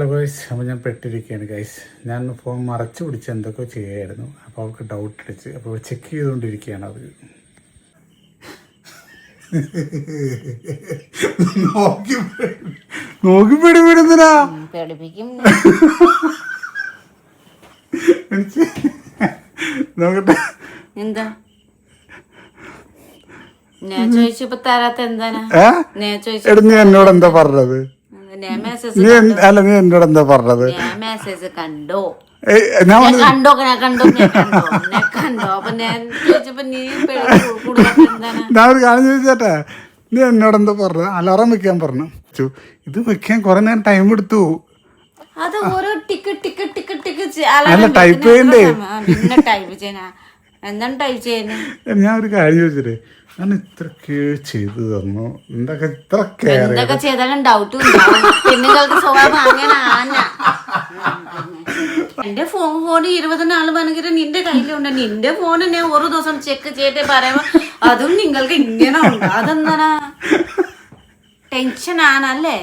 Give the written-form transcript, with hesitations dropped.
Hello guys, അപ്പോൾ ഞാൻ പെട്ടിരിക്കുകയാണ് guys. ഞാൻ ഫോൺ മറച്ചു പിടിച്ച് എന്തൊക്കെ ചെയ്യായിരുന്നു. അപ്പോൾ അവൾക്ക് ഡൗട്ട് അടിച്ച് അപ്പോൾ ചെക്ക് ചെയ്തുകൊണ്ടിരിക്കുകയാണ് അത്. നോക്കി പേടിപ്പെടുന്നതാ നോക്കട്ടെ എന്താ ഞാൻ ചോദിച്ചപ്പോ തരാത്ത എന്താണ് നീ എന്നോട് എന്താ പറഞ്ഞത്? നീ എന്നോട് എന്താ പറഞ്ഞത്? മെസ്സേജ് കണ്ടോ കണ്ടോ കണ്ടോ കണ്ടോ അപ്പൊ ഞാൻ ചോദിച്ചപ്പോ നീ ഞാൻ ഒരു കാര്യം ചോദിച്ചേട്ടെ, നീ എന്നോട് എന്താ പറഞ്ഞത്? അലാറം വെക്കാൻ പറഞ്ഞു. ഇത് വെക്കാൻ കുറെ നേരം ടൈം എടുത്തു. അത് ഓരോ tick tick tick tick type ചെയ്യണ്ടേ? പിന്നെ ടൈപ്പ് ചെയ്യാനാ എന്താണ് ടൈപ്പ് ചെയ്യുന്നത്? ഞാൻ ഒരു കാര്യം ചോദിച്ചിട്ടേ, ഞാൻ ഇത്രയൊക്കെ ചെയ്തു തന്നു, എന്തൊക്കെ ചെയ്താലും ഡൗട്ട് പെണ്ണുങ്ങൾക്ക് സ്വഭാവം അങ്ങനെ ആന. എന്റെ ഫോൺ 20 നാള് വേണമെങ്കിൽ നിന്റെ കയ്യിലുണ്ട്. നിന്റെ ഫോൺ ഞാൻ ഒരു ദിവസം ചെക്ക് ചെയ്തിട്ട് പറയുമ്പോ അതും നിങ്ങൾക്ക് ഇങ്ങനെ ഉണ്ട്. അതെന്താ ടെൻഷൻ ആണല്ലേ?